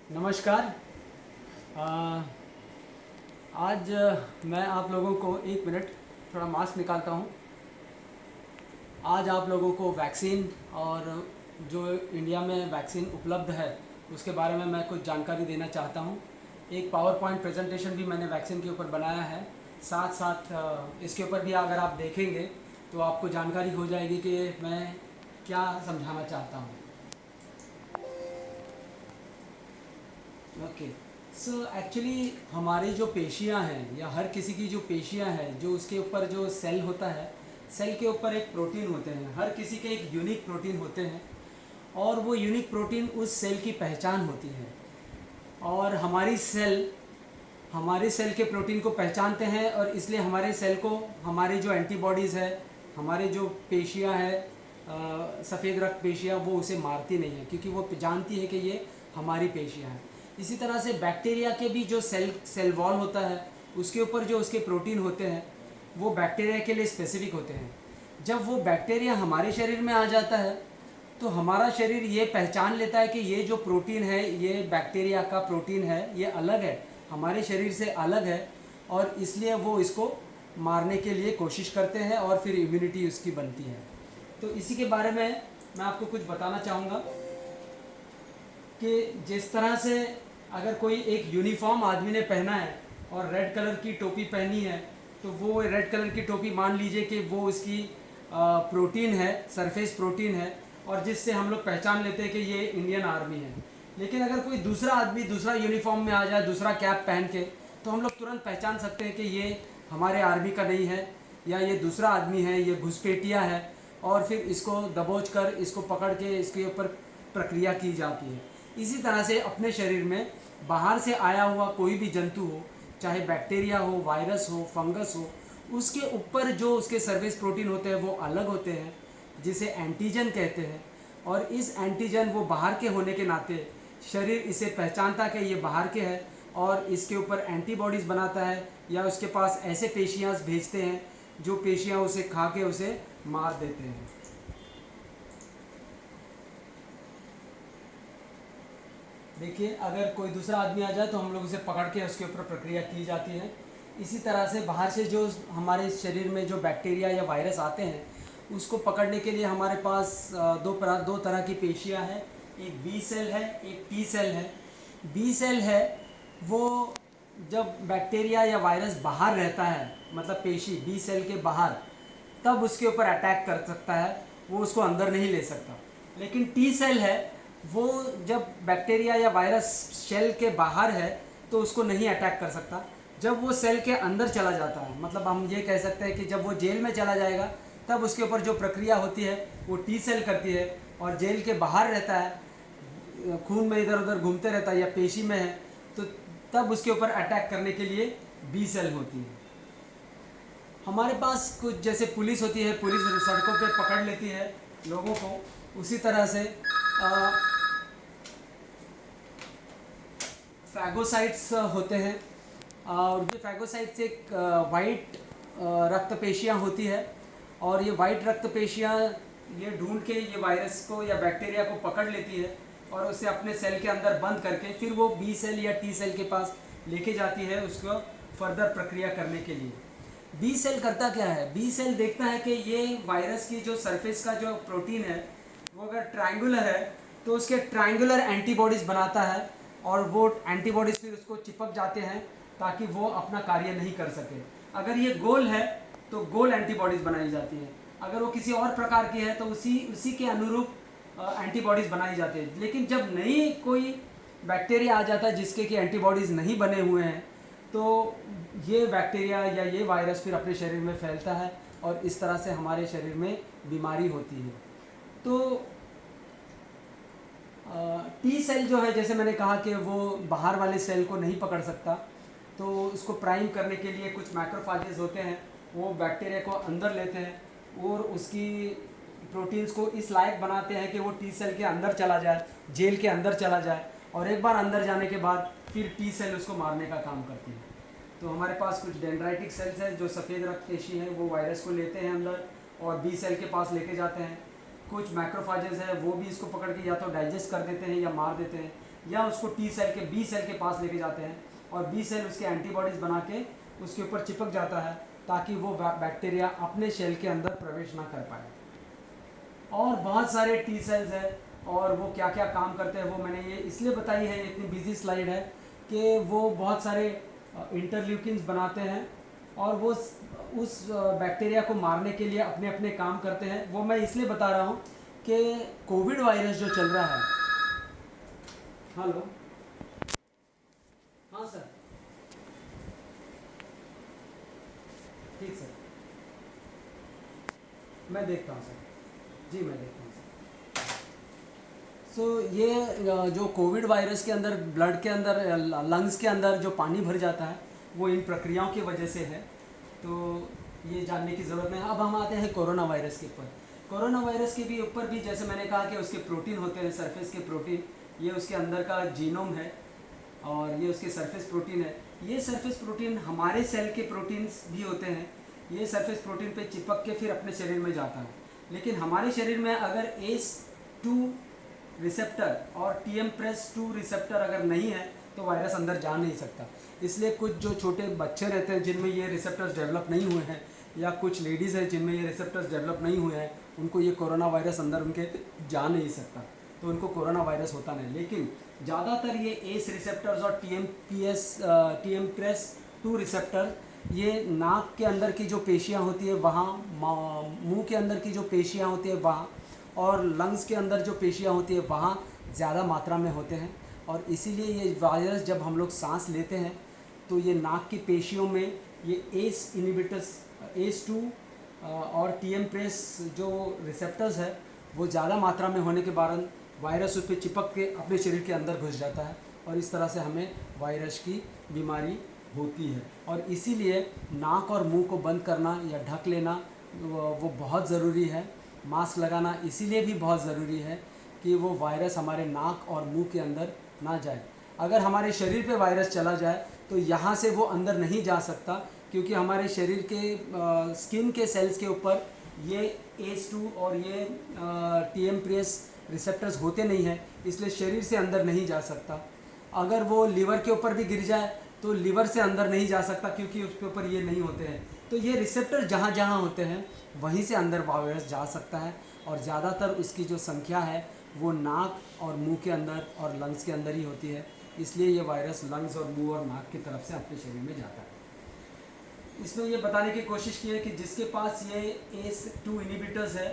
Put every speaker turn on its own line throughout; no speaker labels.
नमस्कार। आ, आज मैं आप लोगों को एक मिनट थोड़ा मास्क निकालता हूँ। आज आप लोगों को वैक्सीन और जो इंडिया में वैक्सीन उपलब्ध है उसके बारे में मैं कुछ जानकारी देना चाहता हूँ। एक पावर पॉइंट प्रेजेंटेशन भी मैंने वैक्सीन के ऊपर बनाया है। साथ साथ इसके ऊपर भी अगर आप देखेंगे तो आपको जानकारी हो जाएगी कि मैं क्या समझाना चाहता हूँ। ओके, सो एक्चुअली हमारी जो पेशियां हैं या हर किसी की जो पेशियां हैं, जो उसके ऊपर जो सेल होता है, सेल के ऊपर एक प्रोटीन होते हैं। हर किसी के एक यूनिक प्रोटीन होते हैं और वो यूनिक प्रोटीन उस सेल की पहचान होती है। और हमारे सेल के प्रोटीन को पहचानते हैं और इसलिए हमारे सेल को हमारे जो एंटीबॉडीज़ है, हमारे जो पेशियां हैं, सफ़ेद रक्त पेशियां, वो उसे मारती नहीं है क्योंकि वो जानती है कि ये हमारी पेशियां हैं। इसी तरह से बैक्टीरिया के भी जो सेल वॉल होता है उसके ऊपर जो उसके प्रोटीन होते हैं वो बैक्टीरिया के लिए स्पेसिफिक होते हैं। जब वो बैक्टीरिया हमारे शरीर में आ जाता है तो हमारा शरीर ये पहचान लेता है कि ये जो प्रोटीन है ये बैक्टीरिया का प्रोटीन है, ये अलग है, हमारे शरीर से अलग है, और इसलिए वो इसको मारने के लिए कोशिश करते हैं और फिर इम्यूनिटी उसकी बनती है। तो इसी के बारे में मैं आपको कुछ बताना चाहूँगा कि जिस तरह से अगर कोई एक यूनिफॉर्म आदमी ने पहना है और रेड कलर की टोपी पहनी है तो वो रेड कलर की टोपी मान लीजिए कि वो उसकी प्रोटीन है, सरफेस प्रोटीन है, और जिससे हम लोग पहचान लेते हैं कि ये इंडियन आर्मी है। लेकिन अगर कोई दूसरा आदमी दूसरा यूनिफॉर्म में आ जाए, दूसरा कैप पहन के, तो हम लोग तुरंत पहचान सकते हैं कि ये हमारे आर्मी का नहीं है या ये दूसरा आदमी है, ये घुसपैठिया है, और फिर इसको दबोच कर इसको पकड़ के इसके ऊपर प्रक्रिया की जाती है। इसी तरह से अपने शरीर में बाहर से आया हुआ कोई भी जंतु हो, चाहे बैक्टीरिया हो, वायरस हो, फंगस हो, उसके ऊपर जो उसके सरफेस प्रोटीन होते हैं वो अलग होते हैं, जिसे एंटीजन कहते हैं। और इस एंटीजन वो बाहर के होने के नाते शरीर इसे पहचानता कि ये बाहर के है और इसके ऊपर एंटीबॉडीज़ बनाता है, या उसके पास ऐसे पेशियाँ भेजते हैं जो पेशियाँ उसे खा के उसे मार देते हैं। देखिए, अगर कोई दूसरा आदमी आ जाए तो हम लोग उसे पकड़ के उसके ऊपर प्रक्रिया की जाती है। इसी तरह से बाहर से जो हमारे शरीर में जो बैक्टीरिया या वायरस आते हैं उसको पकड़ने के लिए हमारे पास दो तरह की पेशियां हैं। एक बी सेल है, एक टी सेल है। बी सेल है वो जब बैक्टीरिया या वायरस बाहर रहता है, मतलब पेशी बी सेल के बाहर, तब उसके ऊपर अटैक कर सकता है, वो उसको अंदर नहीं ले सकता। लेकिन टी सेल है वो जब बैक्टीरिया या वायरस सेल के बाहर है तो उसको नहीं अटैक कर सकता। जब वो सेल के अंदर चला जाता है, मतलब हम ये कह सकते हैं कि जब वो जेल में चला जाएगा तब उसके ऊपर जो प्रक्रिया होती है वो टी सेल करती है, और जेल के बाहर रहता है, खून में इधर उधर घूमते रहता है या पेशी में है, तो तब उसके ऊपर अटैक करने के लिए बी सेल होती है। हमारे पास कुछ जैसे पुलिस होती है, पुलिस सड़कों पे पकड़ लेती है लोगों को, उसी तरह से फैगोसाइट्स होते हैं। और जो फैगोसाइट्स एक वाइट रक्त पेशियाँ होती है, और ये वाइट रक्त पेशियाँ ये ढूंढ के ये वायरस को या बैक्टीरिया को पकड़ लेती है और उसे अपने सेल के अंदर बंद करके फिर वो बी सेल या टी सेल के पास लेके जाती है उसको फर्दर प्रक्रिया करने के लिए। बी सेल करता क्या है? बी सेल देखता है कि ये वायरस की जो सरफेस का जो प्रोटीन है वो अगर ट्रायंगुलर है तो उसके ट्रायंगुलर एंटीबॉडीज़ बनाता है, और वो एंटीबॉडीज़ फिर उसको चिपक जाते हैं ताकि वो अपना कार्य नहीं कर सके। अगर ये गोल है तो गोल एंटीबॉडीज़ बनाई जाती है, अगर वो किसी और प्रकार की है तो उसी के अनुरूप एंटीबॉडीज़ बनाई जाती है। लेकिन जब नई कोई बैक्टीरिया आ जाता है जिसके कि एंटीबॉडीज़ नहीं बने हुए हैं, तो ये बैक्टीरिया या ये वायरस फिर अपने शरीर में फैलता है और इस तरह से हमारे शरीर में बीमारी होती है। तो टी सेल जो है, जैसे मैंने कहा कि वो बाहर वाले सेल को नहीं पकड़ सकता, तो उसको प्राइम करने के लिए कुछ मैक्रोफेजेस होते हैं, वो बैक्टीरिया को अंदर लेते हैं और उसकी प्रोटीन्स को इस लायक बनाते हैं कि वो टी सेल के अंदर चला जाए, जेल के अंदर चला जाए, और एक बार अंदर जाने के बाद फिर टी सेल उसको मारने का काम करती है। तो हमारे पास कुछ डेंड्राइटिक सेल्स हैं जो सफ़ेद रक्त पेशी हैं, वो वायरस को लेते हैं अंदर और बी सेल के पास लेके जाते हैं। कुछ मैक्रोफेजेस है वो भी इसको पकड़ के या तो डाइजेस्ट कर देते हैं या मार देते हैं, या उसको टी सेल के बी सेल के पास लेके जाते हैं और बी सेल उसके एंटीबॉडीज़ बना के उसके ऊपर चिपक जाता है ताकि वो बैक्टीरिया अपने सेल के अंदर प्रवेश ना कर पाए। और बहुत सारे टी सेल्स हैं और वो क्या क्या काम करते हैं वो मैंने ये इसलिए बताई है, इतनी बिजी स्लाइड है कि वो बहुत सारे इंटरल्यूकिन्स बनाते हैं और वो उस बैक्टीरिया को मारने के लिए अपने अपने काम करते हैं। वो मैं इसलिए बता रहा हूँ कि कोविड वायरस जो चल रहा है। हेलो, हाँ सर, ठीक सर, मैं देखता हूँ सर, जी मैं देखता हूँ सर। ये जो कोविड वायरस के अंदर ब्लड के अंदर लंग्स के अंदर जो पानी भर जाता है वो इन प्रक्रियाओं की वजह से है, तो ये जानने की ज़रूरत नहीं है। अब हम आते हैं कोरोना वायरस के ऊपर। कोरोना वायरस के भी ऊपर भी जैसे मैंने कहा कि उसके प्रोटीन होते हैं, सरफेस के प्रोटीन, ये उसके अंदर का जीनोम है और ये उसके सरफेस प्रोटीन है। ये सरफेस प्रोटीन हमारे सेल के प्रोटीन्स भी होते हैं, ये सरफेस प्रोटीन पे चिपक के फिर अपने शरीर में जाता है। लेकिन हमारे शरीर में अगर ACE2 रिसेप्टर और TMPRSS2 रिसेप्टर अगर नहीं है तो वायरस अंदर जा नहीं सकता। इसलिए कुछ जो छोटे बच्चे रहते हैं जिनमें ये रिसेप्टर्स डेवलप नहीं हुए हैं, या कुछ लेडीज़ हैं जिनमें ये रिसेप्टर्स डेवलप नहीं हुए हैं, उनको ये कोरोना वायरस अंदर उनके जा नहीं सकता, तो उनको कोरोना वायरस होता नहीं। लेकिन ज़्यादातर ये ACE रिसेप्टर्स और TMPRSS2 रिसेप्टर ये नाक के अंदर की जो पेशियाँ होती है वहाँ, मुंह के अंदर की जो पेशियाँ होती है वहाँ, और लंग्स के अंदर जो पेशियाँ होती है वहाँ ज़्यादा मात्रा में होते हैं। और इसीलिए ये वायरस जब हम लोग सांस लेते हैं तो ये नाक की पेशियों में ये ACE इनहिबिटर्स, ACE2 और TMPRSS जो रिसेप्टर्स है वो ज़्यादा मात्रा में होने के कारण वायरस उस पर चिपक के अपने शरीर के अंदर घुस जाता है और इस तरह से हमें वायरस की बीमारी होती है। और इसीलिए नाक और मुंह को बंद करना या ढक लेना वो बहुत ज़रूरी है। मास्क लगाना इसीलिए भी बहुत ज़रूरी है कि वो वायरस हमारे नाक और मुंह के अंदर ना जाए। अगर हमारे शरीर पे वायरस चला जाए तो यहाँ से वो अंदर नहीं जा सकता, क्योंकि हमारे शरीर के स्किन के सेल्स के ऊपर ये ACE2 और ये TMPRSS रिसेप्टर्स होते नहीं हैं, इसलिए शरीर से अंदर नहीं जा सकता। अगर वो लीवर के ऊपर भी गिर जाए तो लीवर से अंदर नहीं जा सकता, क्योंकि उसके ऊपर ये नहीं होते हैं। तो ये रिसेप्टर जहाँ जहाँ होते हैं वहीं से अंदर वायरस जा सकता है, और ज़्यादातर उसकी जो संख्या है वो नाक और मुंह के अंदर और लंग्स के अंदर ही होती है। इसलिए ये वायरस लंग्स और मुंह और नाक की तरफ से अपने शरीर में जाता है। इसमें ये बताने की कोशिश की है कि जिसके पास ये ACE2 इनहिबिटर्स है,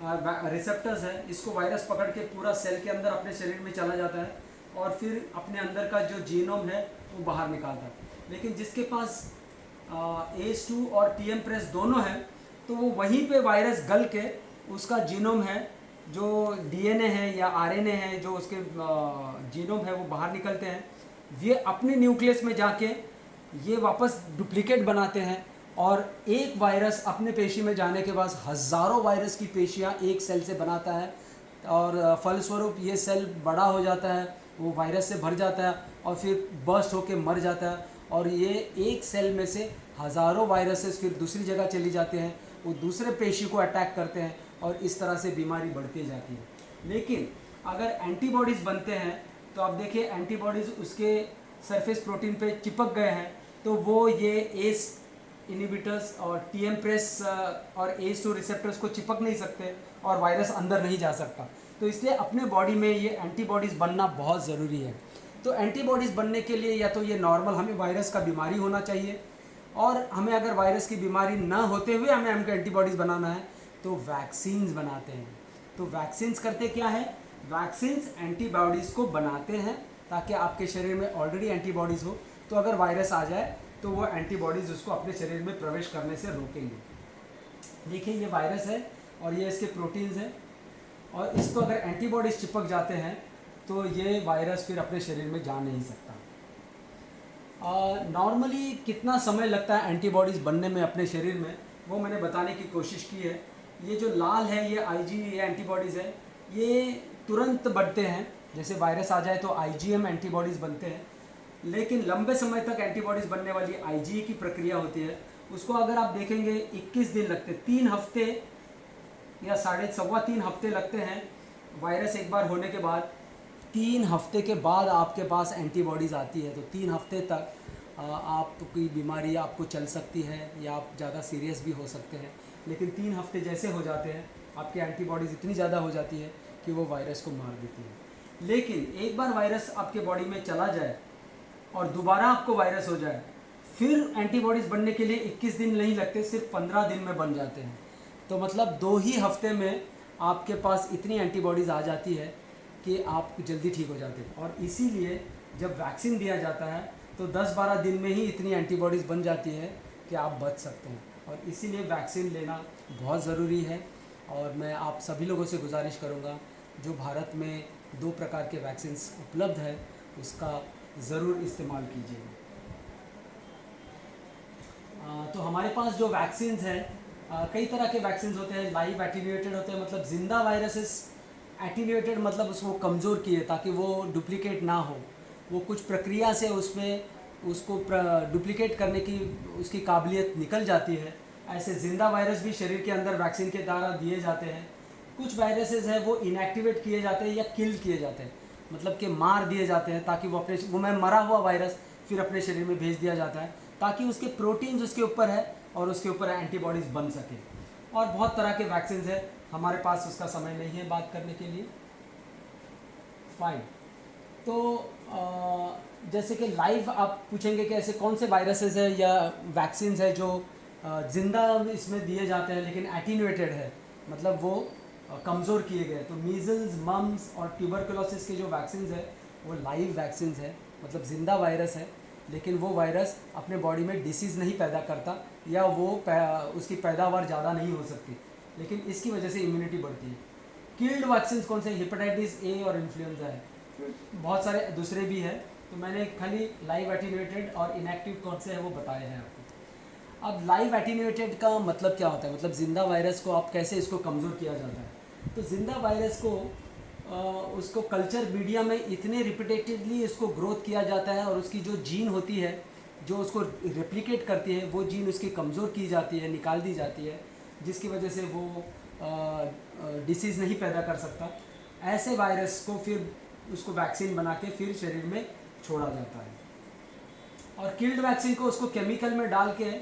रिसेप्टर्स है, इसको वायरस पकड़ के पूरा सेल के अंदर अपने शरीर में चला जाता है और फिर अपने अंदर का जो जीनोम है वो बाहर निकालता है। लेकिन जिसके पास ACE2 और TMPRSS दोनों हैं तो वो वहीं पे वायरस गल के उसका जीनोम है, जो DNA है या RNA है, जो उसके जीनोम है वो बाहर निकलते हैं। ये अपने न्यूक्लियस में जाके ये वापस डुप्लीकेट बनाते हैं और एक वायरस अपने पेशी में जाने के बाद हज़ारों वायरस की पेशियाँ एक सेल से बनाता है और फलस्वरूप ये सेल बड़ा हो जाता है, वो वायरस से भर जाता है और फिर बर्स्ट होके मर जाता है। और ये एक सेल में से हज़ारों वायरसेस फिर दूसरी जगह चली जाते हैं, वो दूसरे पेशी को अटैक करते हैं और इस तरह से बीमारी बढ़ती जाती है। लेकिन अगर एंटीबॉडीज़ बनते हैं तो आप देखिए एंटीबॉडीज़ उसके सरफेस प्रोटीन पे चिपक गए हैं तो वो ये ACE इनहिबिटर्स और TMPRSS और ACE2 रिसेप्टर्स को चिपक नहीं सकते और वायरस अंदर नहीं जा सकता। तो इसलिए अपने बॉडी में ये एंटीबॉडीज़ बनना बहुत ज़रूरी है। तो एंटीबॉडीज़ बनने के लिए या तो ये नॉर्मल हमें वायरस का बीमारी होना चाहिए, और हमें अगर वायरस की बीमारी ना होते हुए हमें एंटीबॉडीज़ बनाना है तो वैक्सीन्स बनाते हैं। तो वैक्सीन्स करते क्या है, वैक्सीन्स एंटीबॉडीज़ को बनाते हैं ताकि आपके शरीर में ऑलरेडी एंटीबॉडीज़ हो, तो अगर वायरस आ जाए तो वो एंटीबॉडीज़ उसको अपने शरीर में प्रवेश करने से रोकेंगे। देखिए ये वायरस है और ये इसके प्रोटीन्स हैं, और इसको अगर एंटीबॉडीज़ चिपक जाते हैं तो ये वायरस फिर अपने शरीर में जा नहीं सकता। नॉर्मली कितना समय लगता है एंटीबॉडीज़ बनने में अपने शरीर में, वो मैंने बताने की कोशिश की है। ये जो लाल है ये ये एंटीबॉडीज़ है, ये तुरंत बढ़ते हैं। जैसे वायरस आ जाए तो IgM एंटीबॉडीज़ बनते हैं, लेकिन लंबे समय तक एंटीबॉडीज़ बनने वाली IgE की प्रक्रिया होती है, उसको अगर आप देखेंगे 21 दिन लगते, 3 हफ्ते या 3.5 हफ्ते लगते हैं वायरस एक बार होने के बाद 3 हफ्ते के बाद आपके पास एंटीबॉडीज़ आती है, तो 3 हफ्ते तक आपकी बीमारी आपको चल सकती है या आप ज़्यादा सीरियस भी हो सकते हैं। लेकिन 3 हफ्ते जैसे हो जाते हैं, आपकी एंटीबॉडीज़ इतनी ज़्यादा हो जाती है कि वो वायरस को मार देती है। लेकिन एक बार वायरस आपके बॉडी में चला जाए और दोबारा आपको वायरस हो जाए, फिर एंटीबॉडीज़ बनने के लिए 21 दिन नहीं लगते, सिर्फ 15 दिन में बन जाते हैं। तो मतलब 2 ही हफ्ते में आपके पास इतनी एंटीबॉडीज़ आ जाती है कि आप जल्दी ठीक हो जाते हैं। और इसीलिए जब वैक्सीन दिया जाता है तो 10-12 दिन में ही इतनी एंटीबॉडीज़ बन जाती है कि आप बच सकते हैं। और इसीलिए वैक्सीन लेना बहुत ज़रूरी है। और मैं आप सभी लोगों से गुजारिश करूँगा, जो भारत में 2 प्रकार के वैक्सीन्स उपलब्ध है उसका ज़रूर इस्तेमाल कीजिए। तो हमारे पास जो वैक्सीन्स हैं, कई तरह के वैक्सीन्स होते हैं। लाइव एटीन्यूएटेड होते हैं, मतलब ज़िंदा वायरसेस। एटीन्यूएटेड मतलब उसको कमज़ोर किए ताकि वो डुप्लिकेट ना हो, वो कुछ प्रक्रिया से उसमें उसको डुप्लिकेट करने की उसकी काबिलियत निकल जाती है। ऐसे ज़िंदा वायरस भी शरीर के अंदर वैक्सीन के द्वारा दिए जाते हैं। कुछ वायरसेस हैं वो इनएक्टिवेट किए जाते हैं या किल किए जाते हैं, मतलब कि मार दिए जाते हैं, ताकि वो में मरा हुआ वायरस फिर अपने शरीर में भेज दिया जाता है ताकि उसके प्रोटीन्स उसके ऊपर है और उसके ऊपर एंटीबॉडीज़ बन सके। और बहुत तरह के वैक्सीन है, हमारे पास उसका समय नहीं है बात करने के लिए। फाइन। तो जैसे कि लाइव आप पूछेंगे कि ऐसे कौन से वायरसेस है या वैक्सीन है जो ज़िंदा इसमें दिए जाते हैं लेकिन एटीन्यूएटेड है, मतलब वो कमज़ोर किए गए। तो मीज़ल्स, मम्स और ट्यूबरकुलोसिस के जो वैक्सीन है वो लाइव वैक्सीन है, मतलब ज़िंदा वायरस है, लेकिन वो वायरस अपने बॉडी में डिसीज़ नहीं पैदा करता या वो उसकी पैदावार ज़्यादा नहीं हो सकती, लेकिन इसकी वजह से इम्यूनिटी बढ़ती है। किल्ड वैक्सीन कौन से? हेपेटाइटिस ए और इन्फ्लुएंजा है, बहुत सारे दूसरे भी हैं, तो मैंने खाली लाइव एटीन्यूएटेड और इनएक्टिव कौन से है वो बताए हैं आपको। अब लाइव एटीन्यूएटेड का मतलब क्या होता है, मतलब ज़िंदा वायरस को आप कैसे इसको कमज़ोर किया जाता है। तो ज़िंदा वायरस को उसको कल्चर मीडिया में इतने रिपीटेटिवली इसको ग्रोथ किया जाता है और उसकी जो जीन होती है जो उसको रेप्लिकेट करती है, वो जीन उसकी कमज़ोर की जाती है, निकाल दी जाती है, जिसकी वजह से वो डिसीज़ नहीं पैदा कर सकता। ऐसे वायरस को फिर उसको वैक्सीन बना के फिर शरीर में छोड़ा जाता है। और किल्ड वैक्सीन को उसको केमिकल में डाल के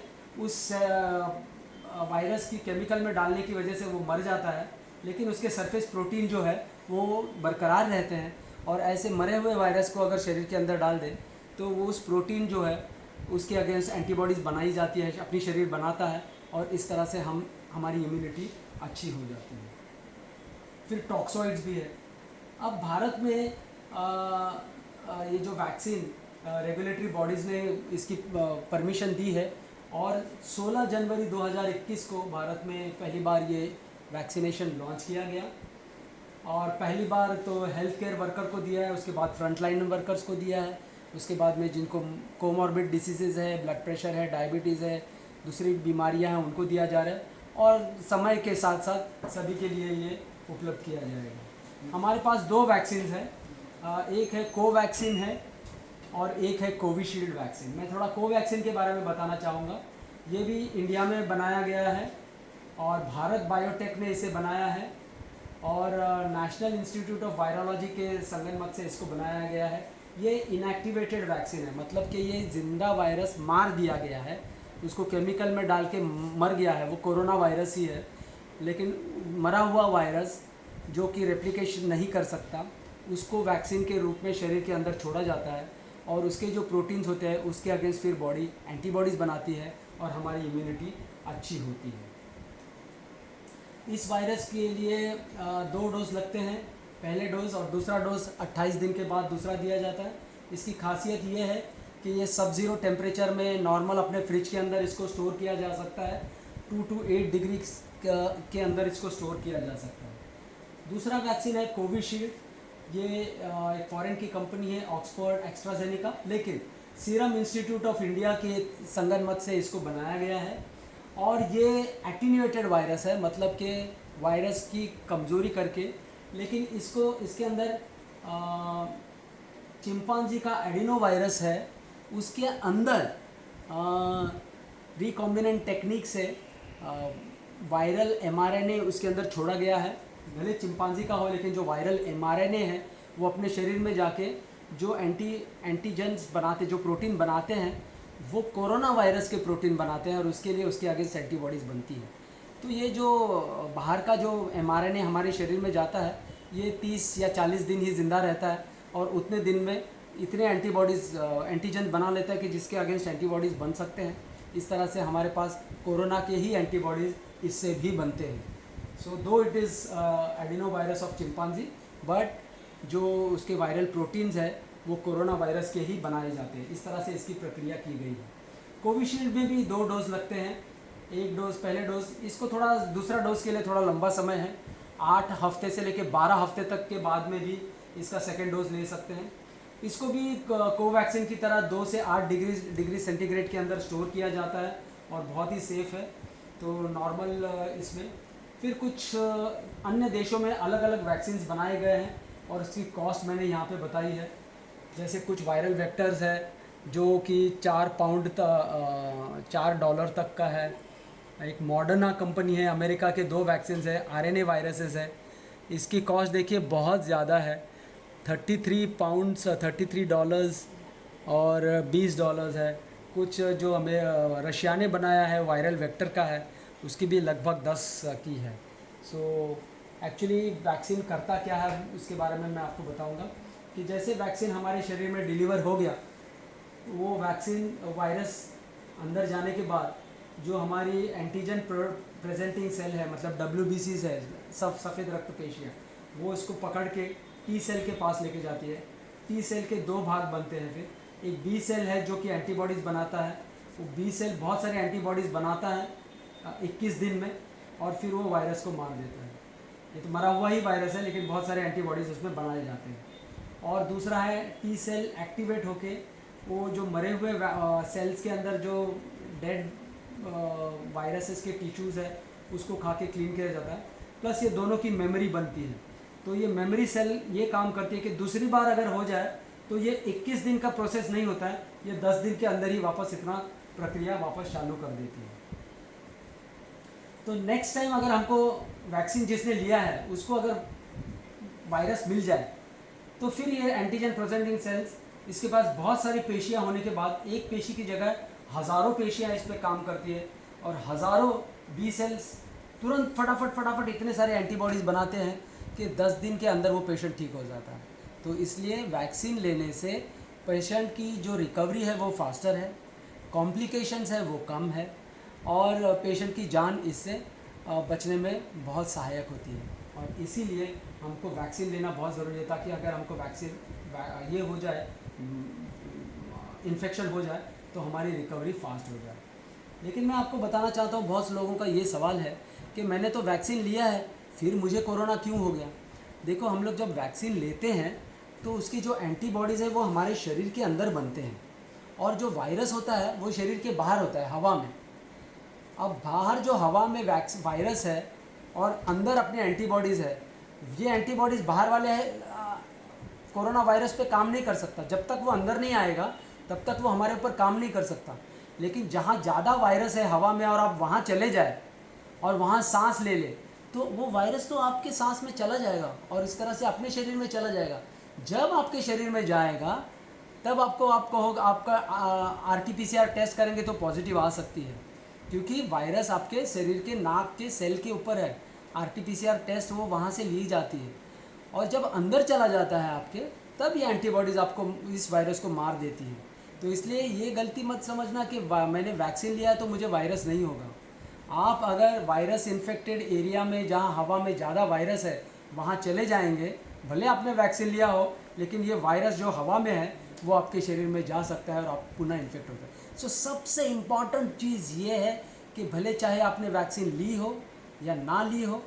उस वायरस की केमिकल में डालने की वजह से वो मर जाता है, लेकिन उसके सरफेस प्रोटीन जो है वो बरकरार रहते हैं। और ऐसे मरे हुए वायरस को अगर शरीर के अंदर डाल दें तो वो उस प्रोटीन जो है उसके अगेंस्ट एंटीबॉडीज़ बनाई जाती है, अपनी शरीर बनाता है, और इस तरह से हमारी इम्यूनिटी अच्छी हो जाती है। फिर टॉक्सॉइड्स भी है। अब भारत में ये जो वैक्सीन रेगुलेटरी बॉडीज़ ने इसकी परमिशन दी है और 16 जनवरी 2021 को भारत में पहली बार ये वैक्सीनेशन लॉन्च किया गया। और पहली बार तो हेल्थ केयर वर्कर को दिया है, उसके बाद फ्रंटलाइन वर्कर्स को दिया है, उसके बाद में जिनको कोमॉर्बिड डिसीज़ है, ब्लड प्रेशर है, डायबिटीज़ है, दूसरी बीमारियां हैं, उनको दिया जा रहा है। और समय के साथ साथ सभी के लिए ये उपलब्ध किया जाएगा। हमारे पास 2 वैक्सीन हैं, एक है कोवैक्सीन है और एक है कोविशील्ड वैक्सीन। मैं थोड़ा कोवैक्सीन के बारे में बताना चाहूँगा। ये भी इंडिया में बनाया गया है और भारत बायोटेक ने इसे बनाया है और नेशनल इंस्टीट्यूट ऑफ वायरोलॉजी के संगनमत से इसको बनाया गया है। ये इनएक्टिवेटेड वैक्सीन है, मतलब कि ये ज़िंदा वायरस मार दिया गया है, उसको केमिकल में डाल के मर गया है। वो कोरोना वायरस ही है, लेकिन मरा हुआ वायरस जो कि रेप्लिकेशन नहीं कर सकता, उसको वैक्सीन के रूप में शरीर के अंदर छोड़ा जाता है और उसके जो प्रोटीन्स होते हैं उसके अगेंस्ट फिर बॉडी एंटीबॉडीज़ बनाती है और हमारी इम्यूनिटी अच्छी होती है। इस वायरस के लिए 2 डोज लगते हैं, पहले डोज और दूसरा डोज 28 दिन के बाद दूसरा दिया जाता है। इसकी खासियत ये है कि ये सब ज़ीरो टेम्परेचर में नॉर्मल अपने फ्रिज के अंदर इसको स्टोर किया जा सकता है, 2 to 8 डिग्री के अंदर इसको स्टोर किया जा सकता है। दूसरा वैक्सीन है कोविशील्ड। ये एक फॉरेन की कंपनी है, ऑक्सफोर्ड एस्ट्राजेनेका, लेकिन सीरम इंस्टीट्यूट ऑफ इंडिया के संगनमत से इसको बनाया गया है। और ये एटीन्यूएटेड वायरस है, मतलब कि वायरस की कमज़ोरी करके, लेकिन इसके अंदर चिंपांजी का एडिनो वायरस है, उसके अंदर रिकॉम्बिनेंट टेक्निक से वायरल mRNA उसके अंदर छोड़ा गया है। भले चिंपांजी का हो, लेकिन जो वायरल mRNA है वो अपने शरीर में जाके जो एंटीजेंस बनाते, जो प्रोटीन बनाते हैं, वो कोरोना वायरस के प्रोटीन बनाते हैं और उसके लिए उसके अगेंस्ट एंटीबॉडीज़ बनती है। तो ये जो बाहर का जो mRNA हमारे शरीर में जाता है, ये 30 या 40 दिन ही ज़िंदा रहता है और उतने दिन में इतने एंटीबॉडीज़ एंटीजन बना लेता है कि जिसके अगेंस्ट एंटीबॉडीज़ बन सकते हैं। इस तरह से हमारे पास कोरोना के ही एंटीबॉडीज़ इससे भी बनते हैं। सो दो it is adeno virus of chimpanzee, but जो उसके वायरल प्रोटीन्स है वो कोरोना वायरस के ही बनाए जाते हैं। इस तरह से इसकी प्रक्रिया की गई है। कोविशील्ड में भी 2 डोज लगते हैं। एक डोज, पहले डोज, इसको थोड़ा दूसरा डोज के लिए थोड़ा लंबा समय है, 8 हफ्ते से लेकर 12 हफ्ते तक के बाद में भी इसका सेकेंड डोज ले सकते हैं। इसको भी कोवैक्सीन की तरह 2 से 8 डिग्री सेंटीग्रेड के अंदर स्टोर किया जाता है और बहुत ही सेफ़ है। तो नॉर्मल इसमें फिर कुछ अन्य देशों में अलग अलग वैक्सीन बनाए गए हैं और इसकी कॉस्ट मैंने यहाँ पे बताई है। जैसे कुछ वायरल वेक्टर्स है जो कि 4 पाउंड $4 तक का है। एक मॉडर्ना कंपनी है, अमेरिका के 2 वैक्सीन है, RNA वायरसेस है। इसकी कॉस्ट देखिए बहुत ज़्यादा है, 33 पाउंड्स $33 और $20 है। कुछ जो हमें रशिया ने बनाया है वायरल वेक्टर का है, उसकी भी लगभग 10 की है। सो एक्चुअली वैक्सीन करता क्या है उसके बारे में मैं आपको बताऊंगा कि जैसे वैक्सीन हमारे शरीर में डिलीवर हो गया, वो वैक्सीन वायरस अंदर जाने के बाद जो हमारी एंटीजन प्रेजेंटिंग सेल है, मतलब WBCs है, सब सफ़ेद रक्त पेशियाँ, वो इसको पकड़ के T सेल के पास लेके जाती है। T सेल के 2 भाग बनते हैं। फिर एक B सेल है जो कि एंटीबॉडीज़ बनाता है। वो B सेल बहुत सारे एंटीबॉडीज़ बनाता है 21 दिन में और फिर वो वायरस को मार देता है। ये तो मरा हुआ ही वायरस है लेकिन बहुत सारे एंटीबॉडीज़ उसमें बनाए जाते हैं। और दूसरा है T सेल एक्टिवेट होके वो जो मरे हुए सेल्स के अंदर जो डेड वायरसेस के टिश्यूज़ है उसको खा के क्लीन किया जाता है। प्लस ये दोनों की मेमोरी बनती है। तो ये मेमोरी सेल ये काम करती है कि दूसरी बार अगर हो जाए तो ये 21 दिन का प्रोसेस नहीं होता है, ये 10 दिन के अंदर ही वापस इतना प्रक्रिया वापस चालू कर देती है। तो नेक्स्ट टाइम अगर हमको वैक्सीन जिसने लिया है उसको अगर वायरस मिल जाए तो फिर ये एंटीजन प्रेजेंटिंग सेल्स, इसके पास बहुत सारी पेशियां होने के बाद एक पेशी की जगह हज़ारों पेशियां इस पर काम करती है और हज़ारों B सेल्स तुरंत फटाफट इतने सारे एंटीबॉडीज़ बनाते हैं कि 10 दिन के अंदर वो पेशेंट ठीक हो जाता है। तो इसलिए वैक्सीन लेने से पेशेंट की जो रिकवरी है वो फास्टर है, कॉम्प्लिकेशंस है वो कम है और पेशेंट की जान इससे बचने में बहुत सहायक होती है। और इसीलिए हमको वैक्सीन लेना बहुत ज़रूरी है ताकि अगर हमको वैक्सीन ये हो जाए, इन्फेक्शन हो जाए तो हमारी रिकवरी फास्ट हो जाए। लेकिन मैं आपको बताना चाहता हूँ, बहुत से लोगों का ये सवाल है कि मैंने तो वैक्सीन लिया है फिर मुझे कोरोना क्यों हो गया। देखो, हम लोग जब वैक्सीन लेते हैं तो उसकी जो एंटीबॉडीज़ है वो हमारे शरीर के अंदर बनते हैं और जो वायरस होता है वो शरीर के बाहर होता है, हवा में। अब बाहर जो हवा में वायरस है और अंदर अपने एंटीबॉडीज़ है, ये एंटीबॉडीज़ बाहर वाले है कोरोना वायरस पे काम नहीं कर सकता। जब तक वो अंदर नहीं आएगा तब तक वो हमारे ऊपर काम नहीं कर सकता। लेकिन जहाँ ज़्यादा वायरस है हवा में और आप वहाँ चले जाए और वहाँ सांस ले ले तो वो वायरस तो आपके सांस में चला जाएगा और इस तरह से अपने शरीर में चला जाएगा। जब आपके शरीर में जाएगा तब आपको होगा, आपका RT-PCR टेस्ट करेंगे तो पॉजिटिव आ सकती है क्योंकि वायरस आपके शरीर के नाक के सेल के ऊपर है। RT-PCR टेस्ट वो वहाँ से ली जाती है और जब अंदर चला जाता है आपके, तब ये एंटीबॉडीज़ आपको इस वायरस को मार देती है। तो इसलिए ये गलती मत समझना कि मैंने वैक्सीन लिया है तो मुझे वायरस नहीं होगा। आप अगर वायरस इन्फेक्टेड एरिया में जहाँ हवा में ज़्यादा वायरस है वहाँ चले जाएंगे, भले आपने वैक्सीन लिया हो, लेकिन ये वायरस जो हवा में है वो आपके शरीर में जा सकता है और आप पुनः इन्फेक्ट होता है। सो सबसे इम्पॉर्टेंट चीज़ ये है कि भले चाहे आपने वैक्सीन ली हो या ना ली हो,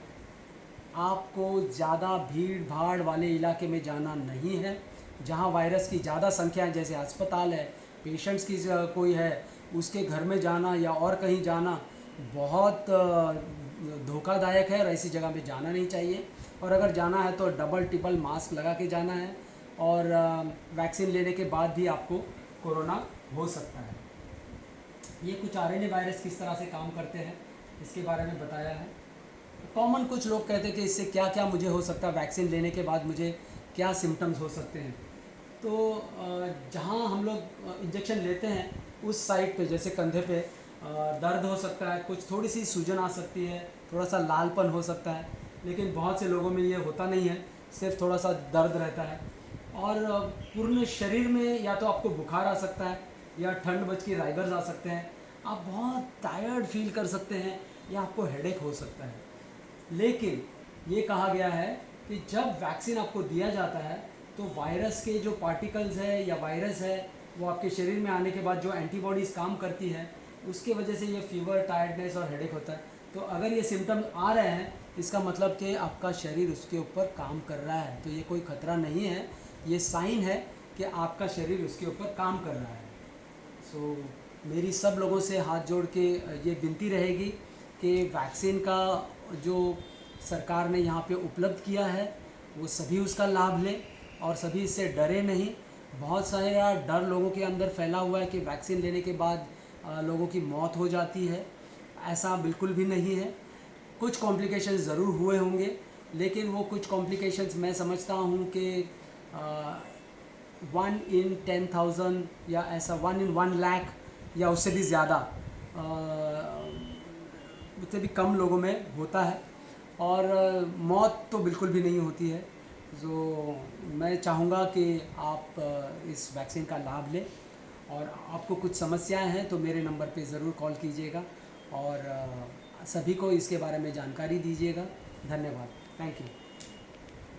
आपको ज़्यादा भीड़ भाड़ वाले इलाके में जाना नहीं है जहाँ वायरस की ज़्यादा संख्या है, जैसे अस्पताल है, पेशेंट्स की कोई है, उसके घर में जाना या और कहीं जाना बहुत धोखादायक है और ऐसी जगह पे जाना नहीं चाहिए। और अगर जाना है तो डबल टिपल मास्क लगा के जाना है और वैक्सीन लेने के बाद भी आपको कोरोना हो सकता है। ये कुछ RNA वायरस किस तरह से काम करते हैं इसके बारे में बताया है। कॉमन कुछ लोग कहते हैं कि इससे क्या क्या मुझे हो सकता है, वैक्सीन लेने के बाद मुझे क्या सिम्टम्स हो सकते हैं। तो जहाँ हम लोग इंजेक्शन लेते हैं उस साइड पे, जैसे कंधे पे दर्द हो सकता है, कुछ थोड़ी सी सूजन आ सकती है, थोड़ा सा लालपन हो सकता है, लेकिन बहुत से लोगों में ये होता नहीं है, सिर्फ थोड़ा सा दर्द रहता है। और पूर्ण शरीर में या तो आपको बुखार आ सकता है या ठंड बच के राइगर्स आ सकते हैं, आप बहुत टायर्ड फील कर सकते हैं या आपको हेडेक हो सकता है। लेकिन ये कहा गया है कि जब वैक्सीन आपको दिया जाता है तो वायरस के जो पार्टिकल्स है या वायरस है वो आपके शरीर में आने के बाद जो एंटीबॉडीज़ काम करती है उसके वजह से ये फीवर, टायर्डनेस और हेडेक होता है। तो अगर ये सिम्टम आ रहे हैं इसका मतलब कि आपका शरीर उसके ऊपर काम कर रहा है, तो ये कोई खतरा नहीं है, ये साइन है कि आपका शरीर उसके ऊपर काम कर रहा है। सो मेरी सब लोगों से हाथ जोड़ के ये विनती रहेगी कि वैक्सीन का जो सरकार ने यहाँ पे उपलब्ध किया है वो सभी उसका लाभ लें और सभी इससे डरे नहीं। बहुत सारा डर लोगों के अंदर फैला हुआ है कि वैक्सीन लेने के बाद लोगों की मौत हो जाती है, ऐसा बिल्कुल भी नहीं है। कुछ कॉम्प्लिकेशंस ज़रूर हुए होंगे, लेकिन वो कुछ कॉम्प्लिकेशंस मैं समझता हूँ कि 1 in 10,000 या ऐसा 1 in 1 लाख या उससे भी ज़्यादा, उससे भी कम लोगों में होता है और मौत तो बिल्कुल भी नहीं होती है। तो मैं चाहूँगा कि आप इस वैक्सीन का लाभ लें और आपको कुछ समस्याएं हैं तो मेरे नंबर पे ज़रूर कॉल कीजिएगा और सभी को इसके बारे में जानकारी दीजिएगा। धन्यवाद। Thank you.